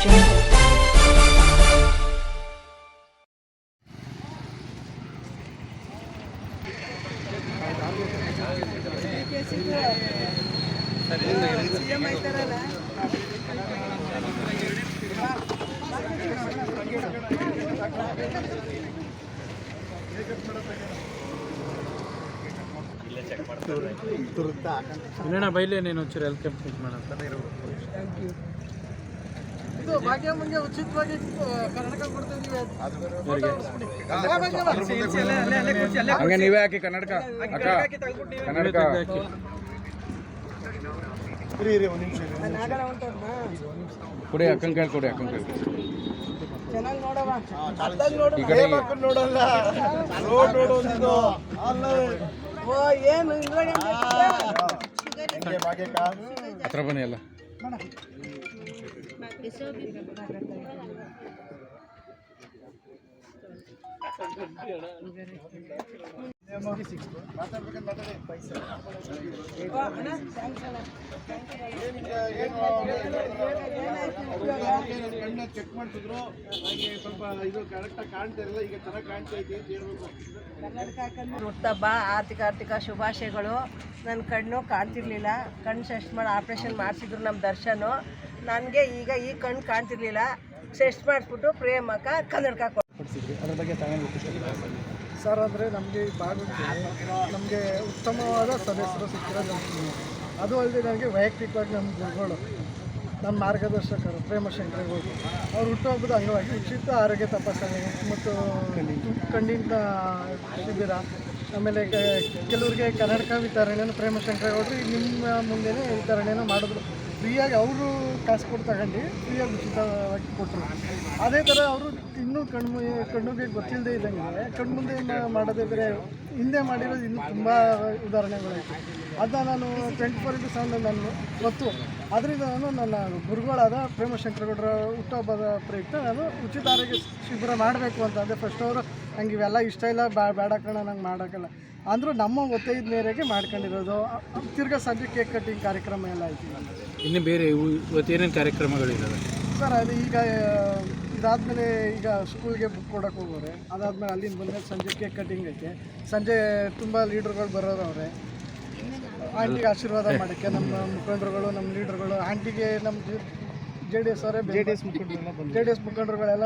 Jungle. ಇನ್ನೇನ ಬೈಲಿ ನೀನು ಒಂಚೂರು ಹೆಲ್ತ್ ಕ್ಯಾಂಪ್ ಚೆಕ್ ಮಾಡಂತ. ಇದು ಭಾಗ್ಯ ಮುಂದೆ ಉಚಿತವಾಗಿ ಕರ್ನಾಟಕ ಕೊಡ್ತಿದ್ದೀವಿ. ಹಂಗೆ ನೀವೇ ಹಾಕಿ ಕನ್ನಡಕ ಅಕ್ಕ ಕನ್ನಡಕ ಕೊಡಿ ಅಕ್ಕನ ಕೇಳಿ ಕೊಡಿ ಅಕ್ಕನ ಕೇಳಿ ಚೆನ್ನಾಗಿ ನೋಡವ ಈ ಕಡೆ ನೋಡಲ್ಲ ಓ ಏನು ಹತ್ರ ಬನ್ನಿ ಎಲ್ಲ ಚೆಕ್ ಮಾಡ್ತಿದ್ರು ನನಗೆ ಸ್ವಲ್ಪ ಇದು ಕರೆಕ್ಟಾಗಿ ಕಾಣ್ತಾ ಇರಲಿಲ್ಲ, ಈಗ ಚೆನ್ನಾಗಿ ಕಾಣ್ತಾ ಇದೆ ಅಂತ ಹೇಳ್ಬೇಕು. ಹುಟ್ಟುಹಬ್ಬ ಆರ್ಥಿಕ ಶುಭಾಶಯಗಳು. ನನ್ನ ಕಣ್ಣು ಕಾಣ್ತಿರ್ಲಿಲ್ಲ, ಕಣ್ಣು ಟೆಸ್ಟ್ ಮಾಡಿ ಆಪ್ರೇಷನ್ ಮಾಡಿಸಿದ್ರು ನಮ್ಮ ದರ್ಶನು. ನನಗೆ ಈಗ ಈ ಕಣ್ಣು ಕಾಣ್ತಿರ್ಲಿಲ್ಲ, ಟೆಸ್ಟ್ ಮಾಡಿಸ್ಬಿಟ್ಟು ಪ್ರೇಮಕ ಕನ್ನಡಕ ಕೊಡಿಸಿದ್ರಿ. ಅದ್ರ ಬಗ್ಗೆ ಸರ್ ಅಂದರೆ ನಮಗೆ ಈ ಭಾಗಕ್ಕೆ ನಮಗೆ ಉತ್ತಮವಾದ ಸದಸ್ಯರು ಸಿಕ್ಕಿರೋದು. ಅದು ಅಲ್ಲದೆ ನನಗೆ ವೈಯಕ್ತಿಕವಾಗಿ ನಮ್ಮ ಗುರುಗಳು, ನಮ್ಮ ಮಾರ್ಗದರ್ಶಕರು ಪ್ರೇಮಶಂಕರೇಗೌಡರು ಅವ್ರು ಹುಟ್ಟುಹಬ್ಬದ ಅಂಗವಾಗಿ ಉಚಿತ ಆರೋಗ್ಯ ತಪಾಸಣೆ ಮತ್ತು ಕಣ್ಣಿನ ಶಿಬಿರ, ಆಮೇಲೆ ಕೆಲವರಿಗೆ ಕನ್ನಡಕ ವಿತರಣೆಯನ್ನು ಪ್ರೇಮಶಂಕರೇಗೌಡರು ನಿಮ್ಮ ಮುಂದೆನೇ ವಿತರಣೆಯನ್ನು ಮಾಡಿದ್ರು. ಫ್ರೀಯಾಗಿ ಅವರು ಕಾಸು ಕೊಟ್ಟು ತಗೊಂಡು ಫ್ರೀಯಾಗಿ ಉಚಿತವಾಗಿ ಕೊಟ್ಟರು. ಅದೇ ಥರ ಅವರು ಇನ್ನೂ ಕಣ್ಣಿಗೆ ಗೊತ್ತಿಲ್ಲದೆ ಇದ್ದಂಗೆ ಕಣ್ಮುಂದೆ ಮಾಡೋದೇ ಬೇರೆ, ಹಿಂದೆ ಮಾಡಿರೋದು ಇನ್ನೂ ತುಂಬ ಉದಾಹರಣೆಗಳಾಯಿತು. ಅದನ್ನ ನಾನು 24/7 ನಾನು ಗೊತ್ತು. ಅದರಿಂದ ನಾನು ನನ್ನ ಗುರುಗಳಾದ ಪ್ರೇಮಶಂಕರೇಗೌಡರ ಹುಟ್ಟುಹಬ್ಬದ ಪ್ರಯುಕ್ತ ನಾನು ಉಚಿತ ಆರೋಗ್ಯ ಶಿಬಿರ ಮಾಡಬೇಕು ಅಂತ ಅಂದೆ. ಫಸ್ಟ್ ಅವರು ನಂಗೆ ಇವೆಲ್ಲ ಇಷ್ಟ ಇಲ್ಲ, ಬೇಡ ಕಣ, ನಂಗೆ ಮಾಡೋಕ್ಕಲ್ಲ ಅಂದರೂ ನಮ್ಮ ಒತ್ತಾಯದ ಮೇರೆಗೆ ಮಾಡ್ಕೊಂಡಿರೋದು. ತಿರ್ಗಾ ಸಂಜೆ ಕೇಕ್ ಕಟ್ಟಿಂಗ್ ಕಾರ್ಯಕ್ರಮ ಎಲ್ಲ ಆಯ್ತು. ಇನ್ನು ಬೇರೆ ಇವತ್ತು ಏನೇನು ಕಾರ್ಯಕ್ರಮಗಳಿದ್ದಾವೆ ಸರ್? ಅದು ಈಗ ಇದಾದಮೇಲೆ ಈಗ ಸ್ಕೂಲ್ಗೆ ಬುಕ್ ಕೊಡೋಕೆ ಹೋಗೋರೆ, ಅದಾದಮೇಲೆ ಅಲ್ಲಿಂದ ಬಂದಮೇಲೆ ಸಂಜೆ ಕೇಕ್ ಕಟ್ಟಿಂಗ್ ಐತೆ. ಸಂಜೆ ತುಂಬ ಲೀಡ್ರುಗಳು ಬರೋರು ಅವರೇ, ಆಂಟಿಗೆ ಆಶೀರ್ವಾದ ಮಾಡೋಕ್ಕೆ ನಮ್ಮ ಮುಖಂಡರುಗಳು, ನಮ್ಮ ಲೀಡ್ರುಗಳು. ಆಂಟಿಗೆ ನಮ್ಮ ಜೆ ಡಿ ಎಸ್ ಮುಖಂಡರುಗಳೆಲ್ಲ